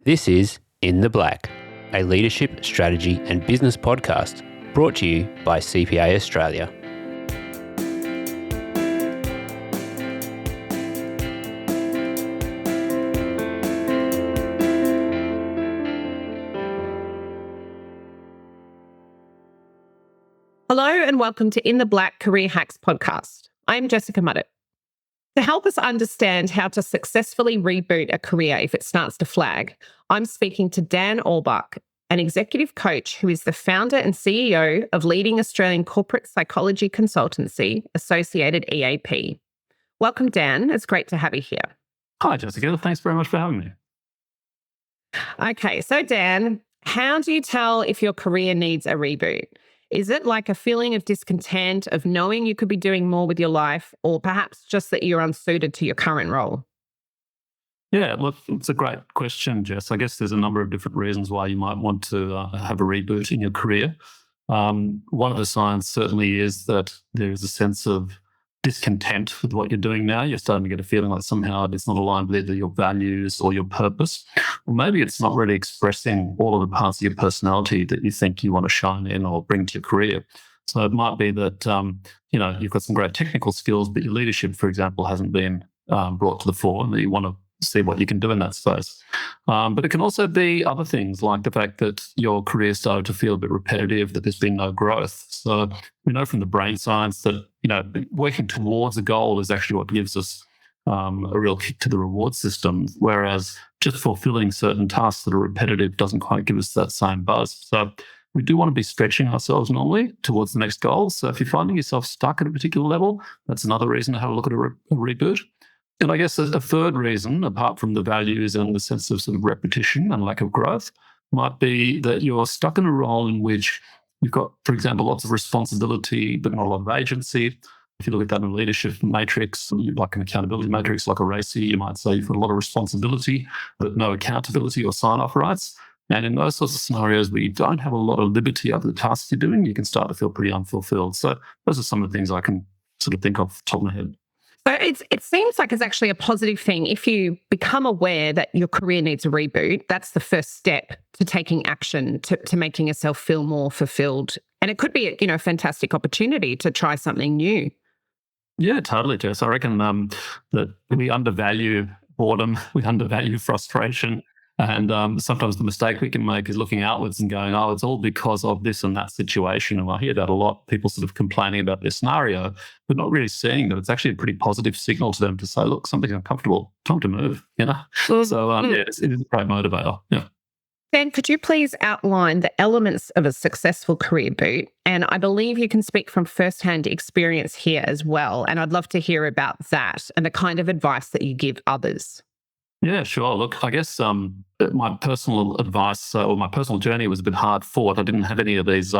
This is In the Black, a leadership, strategy and business podcast brought to you by CPA Australia. Hello and welcome to In the Black Career Hacks podcast. I'm Jessica Muddett. To help us understand how to successfully reboot a career if it starts to flag, I'm speaking to Dan Albach, an executive coach who is the founder and CEO of leading Australian corporate psychology consultancy, Associated EAP. Welcome, Dan. It's great to have you here. Hi, Jessica. Thanks very much for having me. Okay, so Dan, how do you tell if your career needs a reboot? Is it like a feeling of discontent, of knowing you could be doing more with your life, or perhaps just that you're unsuited to your current role? Yeah, look, it's a great question, Jess. I guess there's a number of different reasons why you might want to have a reboot in your career. One of the signs certainly is that there is a sense of discontent with what you're doing now. You're starting to get a feeling like somehow it's not aligned with either your values or your purpose. Or maybe it's not really expressing all of the parts of your personality that you think you want to shine in or bring to your career. So it might be that, you've got some great technical skills, but your leadership, for example, hasn't been brought to the fore and that you want to see what you can do in that space. But it can also be other things like the fact that your career started to feel a bit repetitive, that there's been no growth. So we know from the brain science that, working towards a goal is actually what gives us a real kick to the reward system, whereas just fulfilling certain tasks that are repetitive doesn't quite give us that same buzz. So we do want to be stretching ourselves normally towards the next goal. So if you're finding yourself stuck at a particular level, that's another reason to have a look at a reboot. And I guess a third reason, apart from the values and the sense of sort of repetition and lack of growth, might be that you're stuck in a role in which you've got, for example, lots of responsibility, but not a lot of agency. If you look at that in a leadership matrix, like an accountability matrix, like a RACI, you might say you've got a lot of responsibility, but no accountability or sign-off rights. And in those sorts of scenarios where you don't have a lot of liberty over the tasks you're doing, you can start to feel pretty unfulfilled. So those are some of the things I can sort of think of off the top of my head. So it seems like it's actually a positive thing. If you become aware that your career needs a reboot, that's the first step to taking action, to making yourself feel more fulfilled. And it could be, a fantastic opportunity to try something new. Yeah, totally, Jess. I reckon that we undervalue boredom, we undervalue frustration. And sometimes the mistake we can make is looking outwards and going, oh, it's all because of this and that situation. And I hear that a lot, people sort of complaining about their scenario, but not really seeing that it's actually a pretty positive signal to them to say, look, something's uncomfortable, time to move, So, it is a great motivator, yeah. Ben, could you please outline the elements of a successful career boot? And I believe you can speak from firsthand experience here as well. And I'd love to hear about that and the kind of advice that you give others. Yeah, sure. Look, I guess my personal advice or my personal journey was a bit hard fought. I didn't have any of these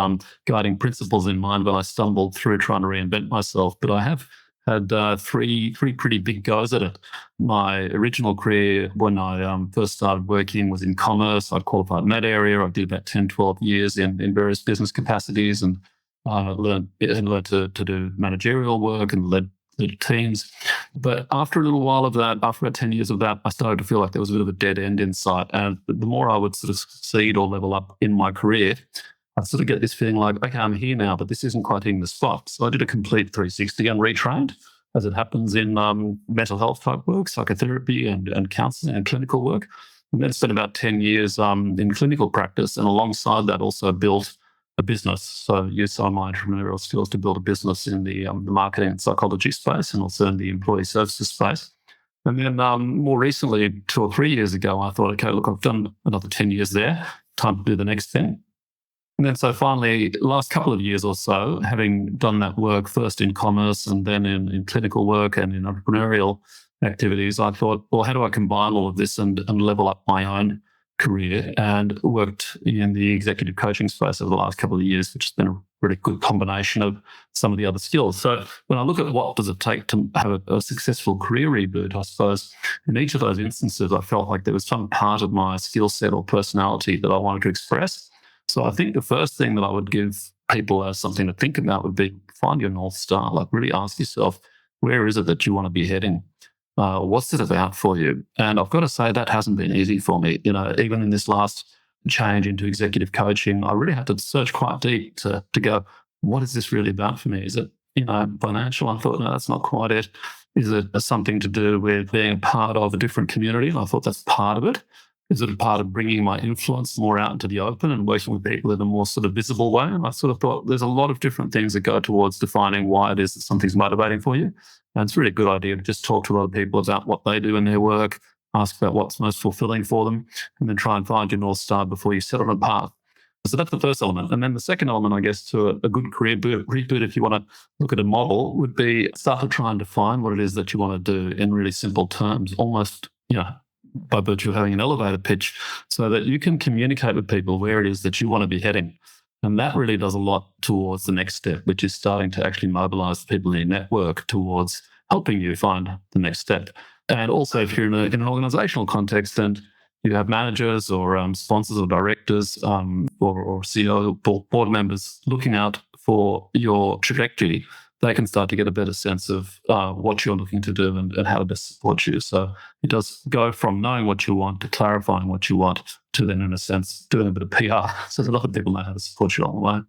guiding principles in mind when I stumbled through trying to reinvent myself, but I have had three pretty big goes at it. My original career when I first started working was in commerce. I'd qualified in that area. I did about 10, 12 years in various business capacities and learned to do managerial work and led teams. But after a little while of that, after about 10 years of that, I started to feel like there was a bit of a dead end in sight. And the more I would sort of succeed or level up in my career, I'd sort of get this feeling like, okay, I'm here now, but this isn't quite hitting the spot. So I did a complete 360 and retrained, as it happens in mental health type work, psychotherapy and counselling and clinical work. And then spent about 10 years in clinical practice. And alongside that, also built a business. So use some of my entrepreneurial skills to build a business in the marketing and psychology space and also in the employee services space. And then more recently, 2 or 3 years ago, I thought, okay, look, I've done another 10 years there. Time to do the next thing. And then so finally, last couple of years or so, having done that work first in commerce and then in clinical work and in entrepreneurial activities, I thought, well, how do I combine all of this and level up my own career? And worked in the executive coaching space over the last couple of years, which has been a really good combination of some of the other skills. So when I look at what does it take to have a successful career reboot, I suppose in each of those instances, I felt like there was some part of my skill set or personality that I wanted to express. So I think the first thing that I would give people as something to think about would be find your North Star, like really ask yourself, where is it that you want to be heading? What's it about for you? And I've got to say that hasn't been easy for me. Even in this last change into executive coaching, I really had to search quite deep to go, what is this really about for me? Is it, financial? I thought, no, that's not quite it. Is it something to do with being a part of a different community? And I thought that's part of it. Is it a part of bringing my influence more out into the open and working with people in a more sort of visible way? And I sort of thought there's a lot of different things that go towards defining why it is that something's motivating for you. And it's really a good idea to just talk to a lot of people about what they do in their work, ask about what's most fulfilling for them, and then try and find your North Star before you set on a path. So that's the first element. And then the second element, I guess, to a good career reboot, if you want to look at a model, would be start to try and define what it is that you want to do in really simple terms, almost, by virtue of having an elevator pitch, so that you can communicate with people where it is that you want to be heading. And that really does a lot towards the next step, which is starting to actually mobilize the people in your network towards helping you find the next step. And also, if you're in an organizational context and you have managers or sponsors or directors or CEO or board members looking out for your trajectory, they can start to get a better sense of what you're looking to do and how to best support you. So it does go from knowing what you want to clarifying what you want to then, in a sense, doing a bit of PR so that a lot of people know how to support you along the way.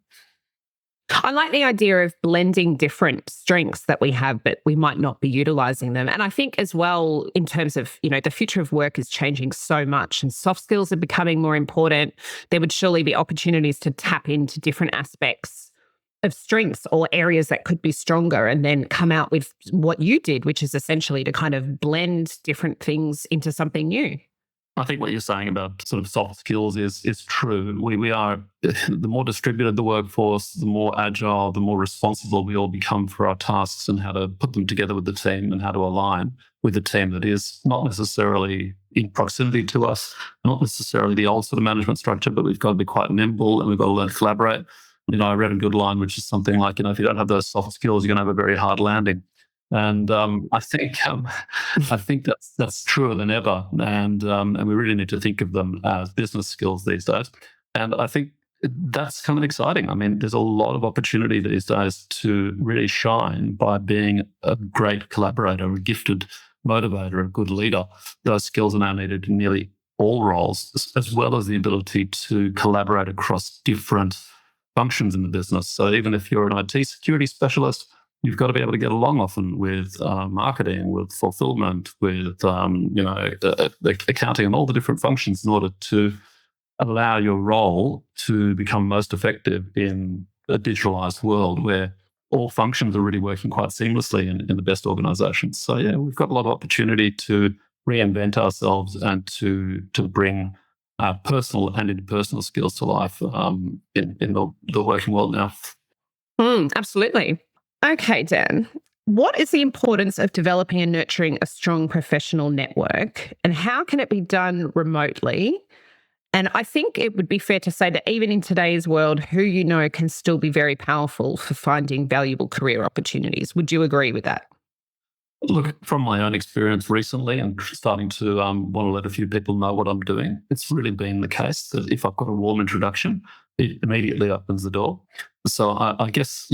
I like the idea of blending different strengths that we have, but we might not be utilizing them. And I think as well, in terms of, the future of work is changing so much and soft skills are becoming more important. There would surely be opportunities to tap into different aspects of strengths or areas that could be stronger and then come out with what you did, which is essentially to kind of blend different things into something new. I think what you're saying about sort of soft skills is true. We are, the more distributed the workforce, the more agile, the more responsible we all become for our tasks and how to put them together with the team and how to align with a team that is not necessarily in proximity to us, not necessarily the old sort of management structure, but we've got to be quite nimble and we've got to learn to collaborate. I read a good line, which is something like, if you don't have those soft skills, you're going to have a very hard landing. And I think that's truer than ever. And we really need to think of them as business skills these days. And I think that's kind of exciting. I mean, there's a lot of opportunity these days to really shine by being a great collaborator, a gifted motivator, a good leader. Those skills are now needed in nearly all roles, as well as the ability to collaborate across different functions in the business. So even if you're an IT security specialist, you've got to be able to get along often with marketing, with fulfillment, with the accounting and all the different functions in order to allow your role to become most effective in a digitalized world where all functions are really working quite seamlessly in the best organizations. So yeah, we've got a lot of opportunity to reinvent ourselves and to bring personal and interpersonal skills to life in the working world now. Absolutely. Okay, Dan, what is the importance of developing and nurturing a strong professional network and how can it be done remotely? And I think it would be fair to say that even in today's world, who you know can still be very powerful for finding valuable career opportunities. Would you agree with that? Look, from my own experience recently and starting to want to let a few people know what I'm doing, it's really been the case that if I've got a warm introduction, it immediately opens the door. So I guess,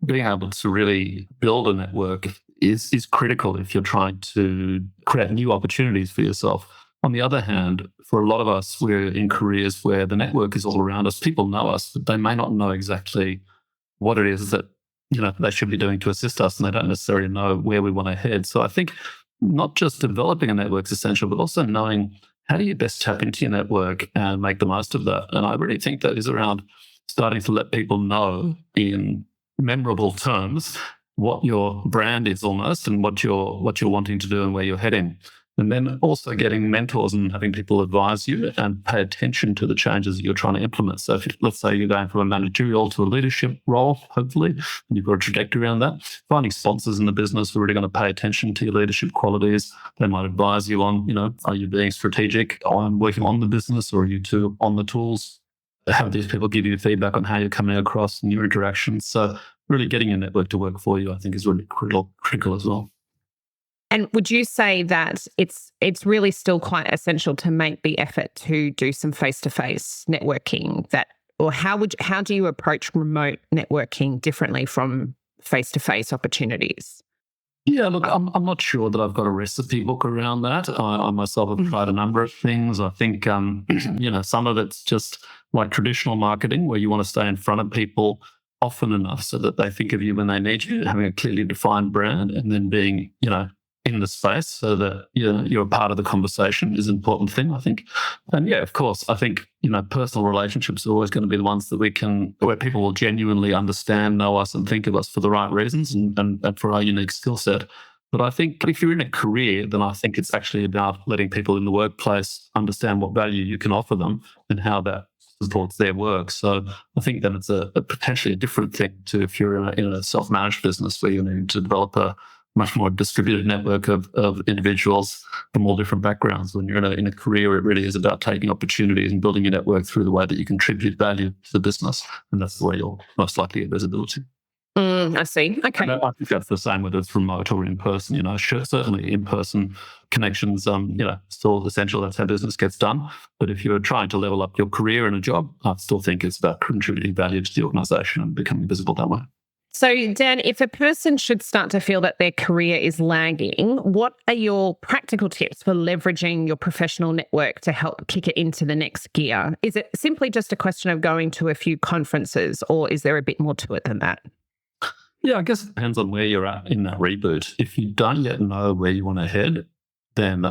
being able to really build a network is critical if you're trying to create new opportunities for yourself. On the other hand, for a lot of us, we're in careers where the network is all around us. People know us, but they may not know exactly what it is that they should be doing to assist us, and they don't necessarily know where we want to head. So I think not just developing a network is essential, but also knowing how do you best tap into your network and make the most of that. And I really think that is around starting to let people know in memorable terms what your brand is almost and what you're wanting to do and where you're heading. And then also getting mentors and having people advise you and pay attention to the changes that you're trying to implement. So if, let's say you're going from a managerial to a leadership role, hopefully, and you've got a trajectory around that, finding sponsors in the business who are really going to pay attention to your leadership qualities. They might advise you on, are you being strategic on working on the business, or are you too on the tools? Have these people give you feedback on how you're coming across in your interactions. So really getting your network to work for you, I think, is really critical as well. And would you say that it's really still quite essential to make the effort to do some face-to-face networking? Or how do you approach remote networking differently from face-to-face opportunities? Yeah, look, I'm not sure that I've got a recipe book around that. I myself have tried a number of things. I think, some of it's just like traditional marketing where you want to stay in front of people often enough so that they think of you when they need you, having a clearly defined brand and then being, in the space so that you're a part of the conversation is an important thing, I think. And yeah, of course, I think, personal relationships are always going to be the ones that where people will genuinely understand, know us and think of us for the right reasons and for our unique skill set. But I think if you're in a career, then I think it's actually about letting people in the workplace understand what value you can offer them and how that supports their work. So I think that it's a potentially a different thing to if you're in a self-managed business where you need to develop a much more distributed network of individuals from all different backgrounds. When you're in a career, it really is about taking opportunities and building your network through the way that you contribute value to the business. And that's the way you'll most likely get visibility. I see. Okay. And I think that's the same whether it's remote or in person. Certainly in-person connections, still essential. That's how business gets done. But if you're trying to level up your career in a job, I still think it's about contributing value to the organisation and becoming visible that way. So, Dan, if a person should start to feel that their career is lagging, what are your practical tips for leveraging your professional network to help kick it into the next gear? Is it simply just a question of going to a few conferences, or is there a bit more to it than that? Yeah, I guess it depends on where you're at in that reboot. If you don't yet know where you want to head, then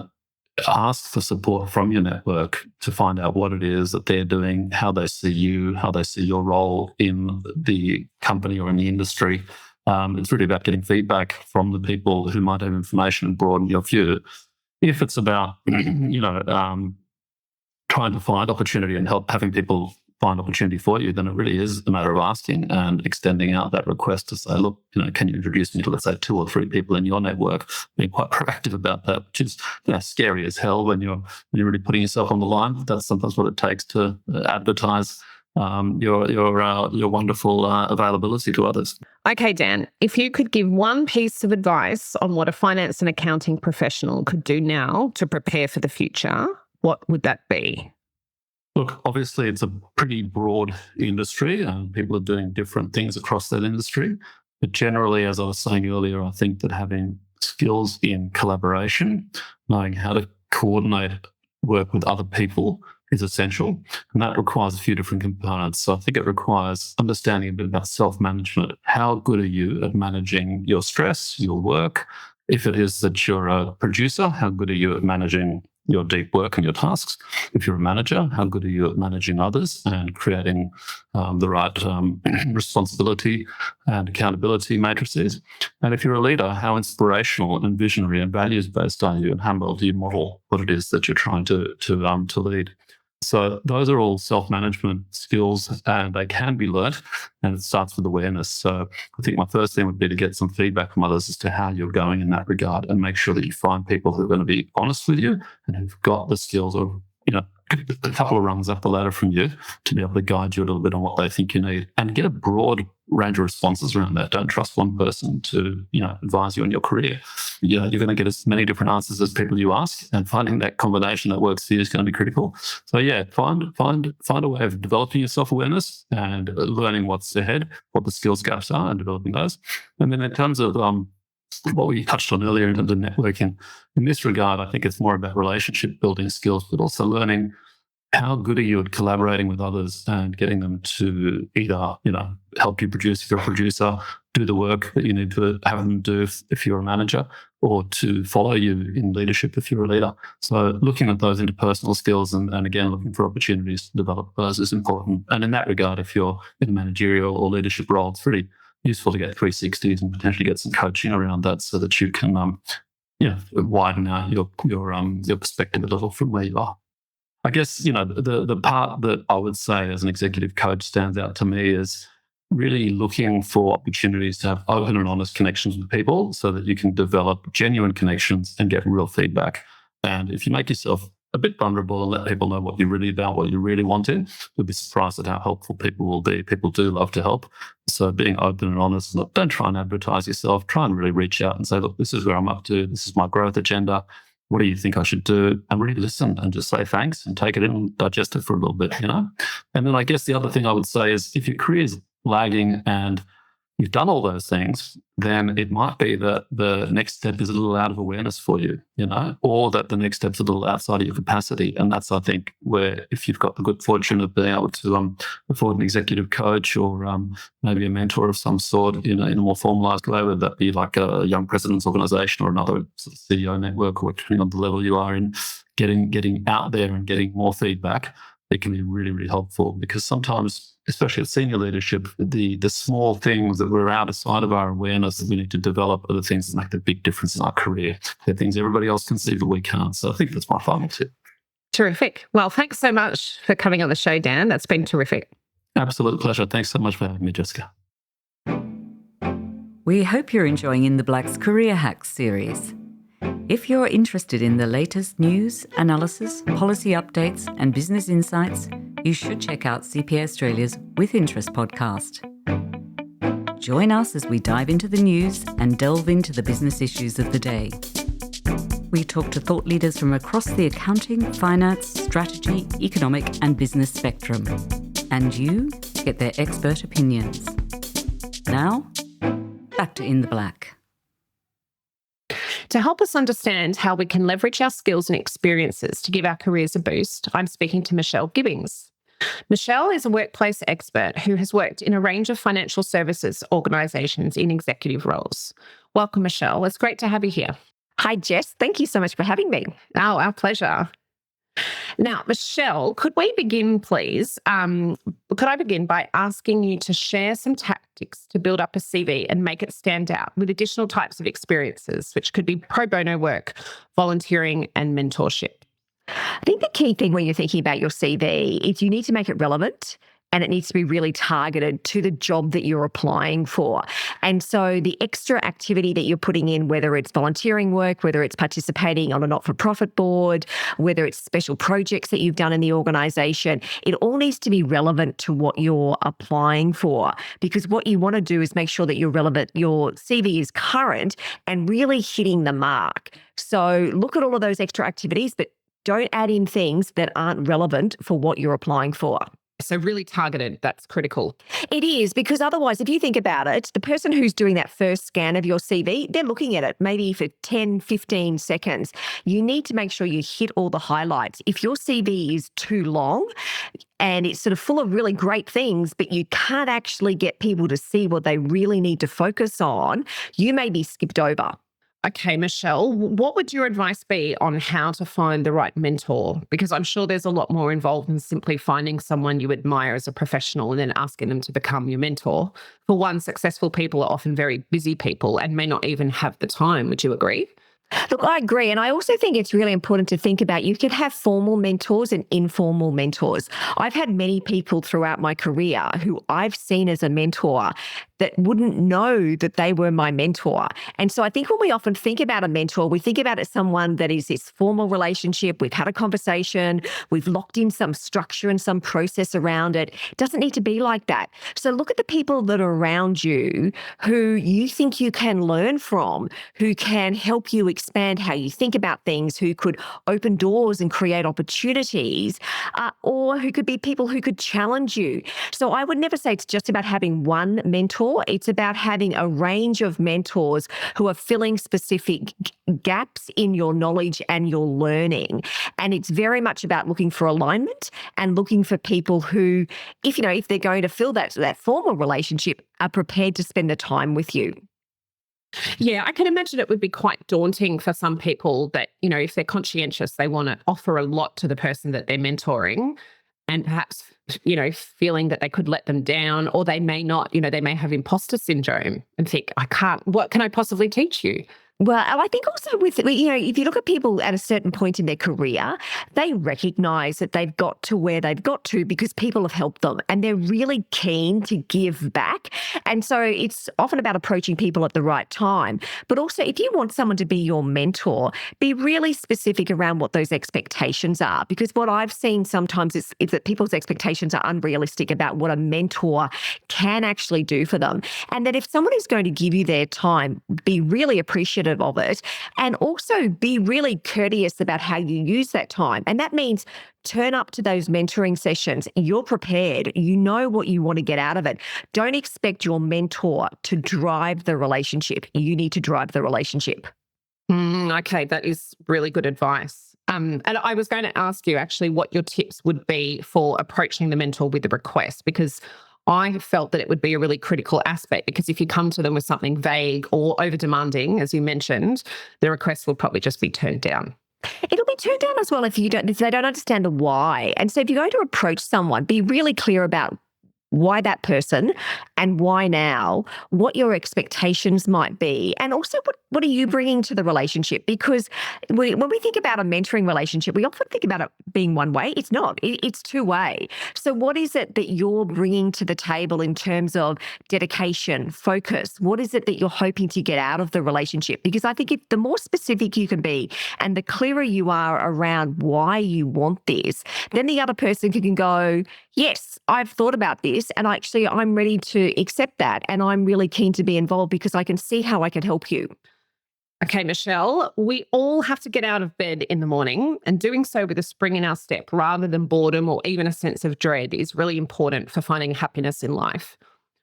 ask for support from your network to find out what it is that they're doing, how they see you, how they see your role in the company or in the industry. It's really about getting feedback from the people who might have information and broaden your view. If it's about, trying to find opportunity and having people find opportunity for you, then it really is a matter of asking and extending out that request to say, look, can you introduce me to, let's say, 2 or 3 people in your network? Being quite proactive about that, which is scary as hell when you're really putting yourself on the line. That's sometimes what it takes to advertise your wonderful availability to others. Okay, Dan, if you could give one piece of advice on what a finance and accounting professional could do now to prepare for the future, what would that be? Look, obviously, it's a pretty broad industry and people are doing different things across that industry. But generally, as I was saying earlier, I think that having skills in collaboration, knowing how to coordinate work with other people is essential. And that requires a few different components. So I think it requires understanding a bit about self-management. How good are you at managing your stress, your work? If it is that you're a producer, how good are you at managing your deep work and your tasks? If you're a manager, how good are you at managing others and creating the right responsibility and accountability matrices? And if you're a leader, how inspirational and visionary and values-based are you, and how well do you model what it is that you're trying to lead? So those are all self-management skills and they can be learnt, and it starts with awareness. So I think my first thing would be to get some feedback from others as to how you're going in that regard and make sure that you find people who are going to be honest with you and who've got the skills or, a couple of rungs up the ladder from you to be able to guide you a little bit on what they think you need and get a broad range of responses around that. Don't trust one person to, advise you on your career. You're going to get as many different answers as people you ask, and finding that combination that works for you is going to be critical. So yeah, find a way of developing your self-awareness and learning what's ahead, what the skills gaps are and developing those. And then in terms of what we touched on earlier in terms of networking, in this regard, I think it's more about relationship building skills, but also learning how good are you at collaborating with others and getting them to either, help you produce if you're a producer, do the work that you need to have them do if you're a manager, or to follow you in leadership if you're a leader. So looking at those interpersonal skills and again, looking for opportunities to develop those is important. And in that regard, if you're in a managerial or leadership role, it's really useful to get 360s and potentially get some coaching around that so that you can, widen out your perspective a little from where you are. I guess, the part that I would say as an executive coach stands out to me is really looking for opportunities to have open and honest connections with people so that you can develop genuine connections and get real feedback. And if you make yourself a bit vulnerable and let people know what you're really about, what you really want in, you'll be surprised at how helpful people will be. People do love to help. So being open and honest, look, don't try and advertise yourself. Try and really reach out and say, look, this is where I'm up to. This is my growth agenda. What do you think I should do? And really listen and just say thanks and take it in and digest it for a little bit, And then I guess the other thing I would say is if your career is lagging and, you've done all those things, then it might be that the next step is a little out of awareness for you, or that the next step's a little outside of your capacity. And that's, I think, where if you've got the good fortune of being able to afford an executive coach or maybe a mentor of some sort in a more formalized way, whether that be like a young president's organization or another sort of CEO network, or depending on the level you are in, getting out there and getting more feedback, it can be really, really helpful, because sometimes, especially at senior leadership, the small things that we're outside of our awareness that we need to develop are the things that make the big difference in our career. They're things everybody else can see, but we can't. So I think that's my final tip. Terrific. Well, thanks so much for coming on the show, Dan. That's been terrific. Absolute pleasure. Thanks so much for having me, Jessica. We hope you're enjoying In the Black's Career Hacks series. If you're interested in the latest news, analysis, policy updates, and business insights, you should check out CPA Australia's With Interest podcast. Join us as we dive into the news and delve into the business issues of the day. We talk to thought leaders from across the accounting, finance, strategy, economic, and business spectrum. And you get their expert opinions. Now, back to In the Black. To help us understand how we can leverage our skills and experiences to give our careers a boost, I'm speaking to Michelle Gibbings. Michelle is a workplace expert who has worked in a range of financial services organisations in executive roles. Welcome, Michelle. It's great to have you here. Hi, Jess. Thank you so much for having me. Oh, our pleasure. Now, Michelle, could we begin, please? Could I begin by asking you to share some tactics to build up a CV and make it stand out with additional types of experiences, which could be pro bono work, volunteering, and mentorship? I think the key thing when you're thinking about your CV is you need to make it relevant, and it needs to be really targeted to the job that you're applying for. And so the extra activity that you're putting in, whether it's volunteering work, whether it's participating on a not-for-profit board, whether it's special projects that you've done in the organisation, it all needs to be relevant to what you're applying for. Because what you want to do is make sure that you're relevant, your CV is current and really hitting the mark. So look at all of those extra activities, but don't add in things that aren't relevant for what you're applying for. So really targeted, that's critical. It is, because otherwise, if you think about it, the person who's doing that first scan of your CV, they're looking at it maybe for 10, 15 seconds. You need to make sure you hit all the highlights. If your CV is too long and it's sort of full of really great things, but you can't actually get people to see what they really need to focus on, you may be skipped over. Okay, Michelle, what would your advice be on how to find the right mentor? Because I'm sure there's a lot more involved than simply finding someone you admire as a professional and then asking them to become your mentor. For one, successful people are often very busy people and may not even have the time. Would you agree? Look, I agree. And I also think it's really important to think about you can have formal mentors and informal mentors. I've had many people throughout my career who I've seen as a mentor that wouldn't know that they were my mentor. And so I think when we often think about a mentor, we think about it as someone that is this formal relationship. We've had a conversation, we've locked in some structure and some process around it. It doesn't need to be like that. So look at the people that are around you who you think you can learn from, who can help you expand how you think about things, who could open doors and create opportunities, or who could be people who could challenge you. So I would never say it's just about having one mentor. It's about having a range of mentors who are filling specific gaps in your knowledge and your learning. And it's very much about looking for alignment and looking for people who, if they're going to fill that formal relationship, are prepared to spend the time with you. Yeah, I can imagine it would be quite daunting for some people that, if they're conscientious, they want to offer a lot to the person that they're mentoring, and perhaps, feeling that they could let them down, or they may not, they may have imposter syndrome and think, what can I possibly teach you? Well, I think also with, if you look at people at a certain point in their career, they recognize that they've got to where they've got to because people have helped them and they're really keen to give back. And so it's often about approaching people at the right time. But also, if you want someone to be your mentor, be really specific around what those expectations are. Because what I've seen sometimes is that people's expectations are unrealistic about what a mentor can actually do for them. And that if someone is going to give you their time, be really appreciative appreciative of it, and also be really courteous about how you use that time. And that means turn up to those mentoring sessions. You're prepared. You know what you want to get out of it. Don't expect your mentor to drive the relationship. You need to drive the relationship. Okay, that is really good advice. And I was going to ask you actually what your tips would be for approaching the mentor with a request, because I felt that it would be a really critical aspect, because if you come to them with something vague or over demanding, as you mentioned, the request will probably just be turned down. It'll be turned down as well if they don't understand the why. And so if you're going to approach someone, be really clear about why that person and why now, what your expectations might be, and also what are you bringing to the relationship? Because when we think about a mentoring relationship, we often think about it being one way. It's not. It's two way. So what is it that you're bringing to the table in terms of dedication, focus? What is it that you're hoping to get out of the relationship? Because I think the more specific you can be and the clearer you are around why you want this, then the other person can go, yes, I've thought about this, and I'm ready to accept that, and I'm really keen to be involved because I can see how I can help you. Okay, Michelle, we all have to get out of bed in the morning, and doing so with a spring in our step rather than boredom or even a sense of dread is really important for finding happiness in life.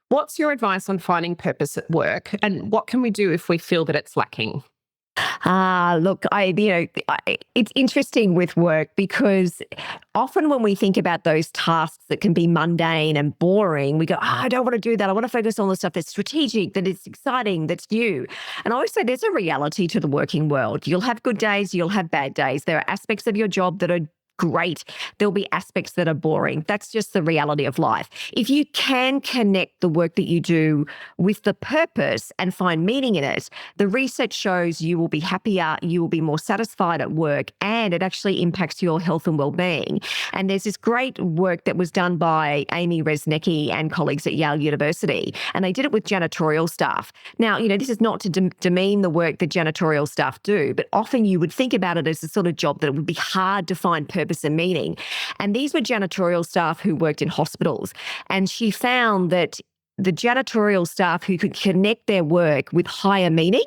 What's your advice on finding purpose at work, and what can we do if we feel that it's lacking? Look, it's interesting with work because often when we think about those tasks that can be mundane and boring, we go, I don't want to do that. I want to focus on the stuff that's strategic, that is exciting, that's new. And I always say there's a reality to the working world. You'll have good days, you'll have bad days. There are aspects of your job that are great. There'll be aspects that are boring. That's just the reality of life. If you can connect the work that you do with the purpose and find meaning in it, the research shows you will be happier, you will be more satisfied at work, and it actually impacts your health and well-being. And there's this great work that was done by Amy Resnicki and colleagues at Yale University, and they did it with janitorial staff. Now, this is not to demean the work that janitorial staff do, but often you would think about it as the sort of job that it would be hard to find purpose and meaning. And these were janitorial staff who worked in hospitals. And she found that the janitorial staff who could connect their work with higher meaning,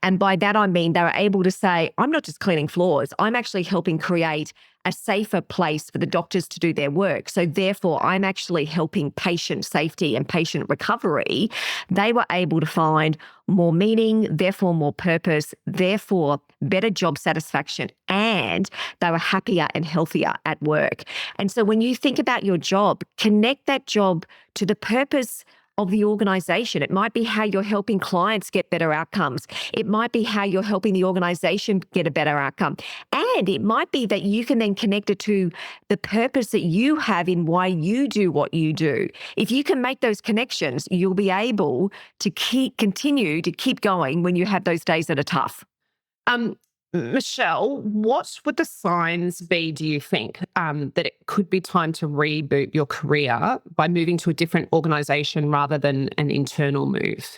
and by that I mean they were able to say, I'm not just cleaning floors, I'm actually helping create a safer place for the doctors to do their work. So therefore, I'm actually helping patient safety and patient recovery. They were able to find more meaning, therefore more purpose, therefore better job satisfaction, and they were happier and healthier at work. And so when you think about your job, connect that job to the purpose of the organization. It might be how you're helping clients get better outcomes. It might be how you're helping the organization get a better outcome. And it might be that you can then connect it to the purpose that you have in why you do what you do. If you can make those connections, you'll be able to continue to keep going when you have those days that are tough. Michelle, what would the signs be, do you think, that it could be time to reboot your career by moving to a different organisation rather than an internal move?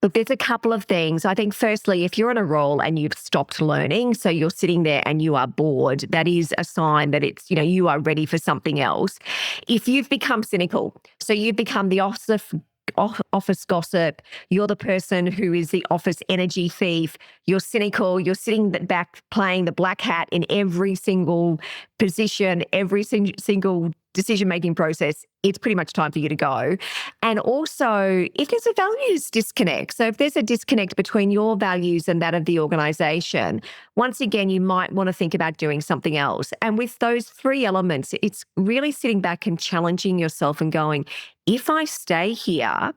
Look, there's a couple of things. I think firstly, if you're in a role and you've stopped learning, so you're sitting there and you are bored, that is a sign that it's, you are ready for something else. If you've become cynical, so you've become the office gossip, you're the person who is the office energy thief, you're cynical, you're sitting back playing the black hat in every single position, every single decision-making process, it's pretty much time for you to go. And also, if there's a values disconnect, so if there's a disconnect between your values and that of the organization, once again, you might want to think about doing something else. And with those three elements, it's really sitting back and challenging yourself and going, if I stay here,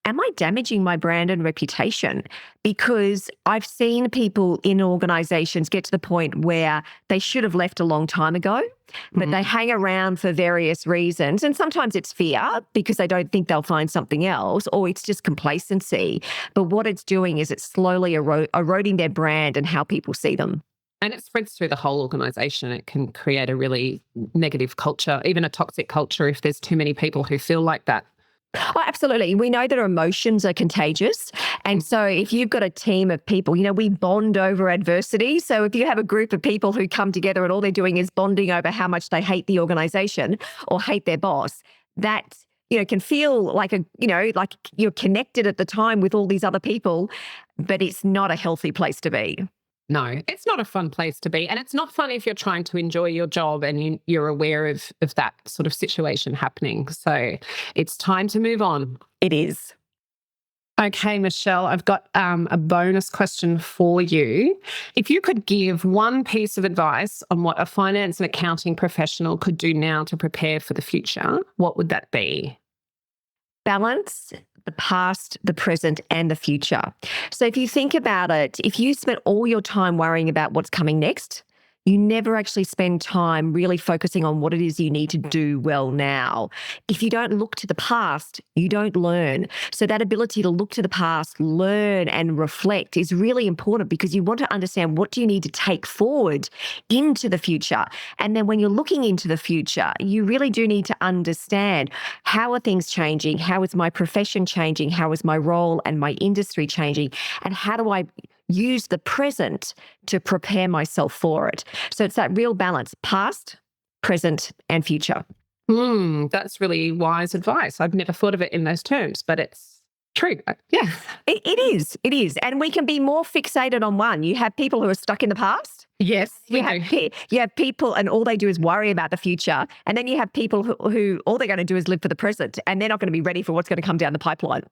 am I damaging my brand and reputation? Because I've seen people in organizations get to the point where they should have left a long time ago, but they hang around for various reasons. And sometimes it's fear because they don't think they'll find something else, or it's just complacency. But what it's doing is it's slowly eroding their brand and how people see them. And it spreads through the whole organisation. It can create a really negative culture, even a toxic culture, if there's too many people who feel like that. Oh, absolutely. We know that emotions are contagious. And so if you've got a team of people, we bond over adversity. So if you have a group of people who come together and all they're doing is bonding over how much they hate the organization or hate their boss, that can feel like like you're connected at the time with all these other people, but it's not a healthy place to be. No, it's not a fun place to be. And it's not fun if you're trying to enjoy your job and you're aware of that sort of situation happening. So it's time to move on. It is. Okay, Michelle, I've got a bonus question for you. If you could give one piece of advice on what a finance and accounting professional could do now to prepare for the future, what would that be? Balance the past, the present, and the future. So if you think about it, if you spend all your time worrying about what's coming next, you never actually spend time really focusing on what it is you need to do well now. If you don't look to the past, you don't learn. So that ability to look to the past, learn and reflect is really important, because you want to understand what do you need to take forward into the future. And then when you're looking into the future, you really do need to understand, how are things changing? How is my profession changing? How is my role and my industry changing? And how do I use the present to prepare myself for it? So it's that real balance, past, present, and future. That's really wise advice. I've never thought of it in those terms, but it's true. Yeah. It is. It is. And we can be more fixated on one. You have people who are stuck in the past. Yes. You have people and all they do is worry about the future. And then you have people who all they're going to do is live for the present, and they're not going to be ready for what's going to come down the pipeline.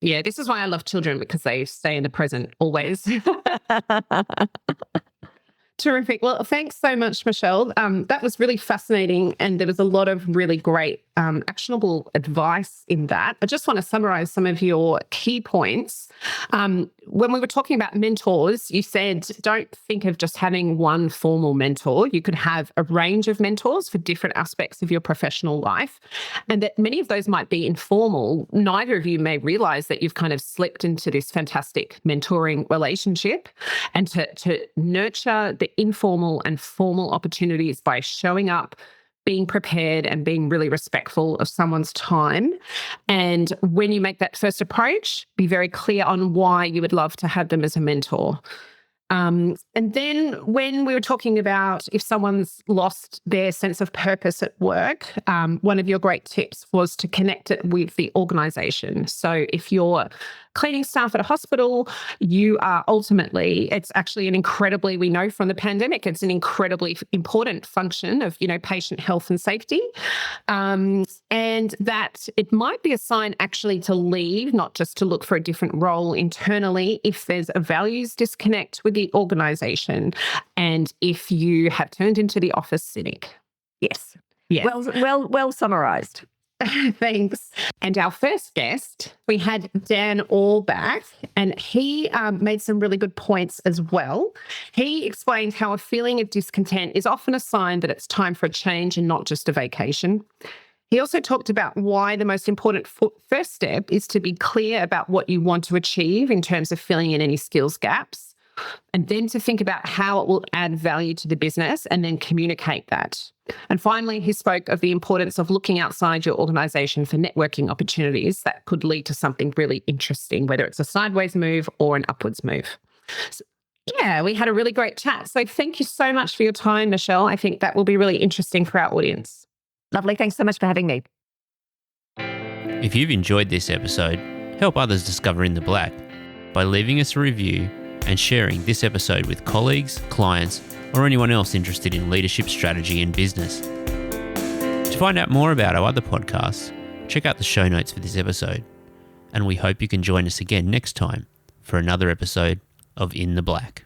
Yeah, this is why I love children, because they stay in the present always. Terrific. Well, thanks so much, Michelle. That was really fascinating, and there was a lot of really great actionable advice in that. I just want to summarize some of your key points. When we were talking about mentors, you said don't think of just having one formal mentor. You could have a range of mentors for different aspects of your professional life, and that many of those might be informal. Neither of you may realize that you've kind of slipped into this fantastic mentoring relationship, and to nurture the informal and formal opportunities by showing up, being prepared, and being really respectful of someone's time. And when you make that first approach, be very clear on why you would love to have them as a mentor. And then when we were talking about if someone's lost their sense of purpose at work, one of your great tips was to connect it with the organisation. So if you're cleaning staff at a hospital, you are ultimately, it's actually we know from the pandemic, it's an incredibly important function of, patient health and safety. And that it might be a sign actually to leave, not just to look for a different role internally, if there's a values disconnect with the organisation, and if you have turned into the office cynic. Yes. Yeah. Well summarised. Thanks. And our first guest, we had Dan Orbach, and he made some really good points as well. He explained how a feeling of discontent is often a sign that it's time for a change and not just a vacation. He also talked about why the most important first step is to be clear about what you want to achieve in terms of filling in any skills gaps, and then to think about how it will add value to the business and then communicate that. And finally, he spoke of the importance of looking outside your organisation for networking opportunities that could lead to something really interesting, whether it's a sideways move or an upwards move. So, yeah, we had a really great chat. So thank you so much for your time, Michelle. I think that will be really interesting for our audience. Lovely. Thanks so much for having me. If you've enjoyed this episode, help others discover In the Black by leaving us a review and sharing this episode with colleagues, clients, or anyone else interested in leadership, strategy, and business. To find out more about our other podcasts, check out the show notes for this episode. And we hope you can join us again next time for another episode of In the Black.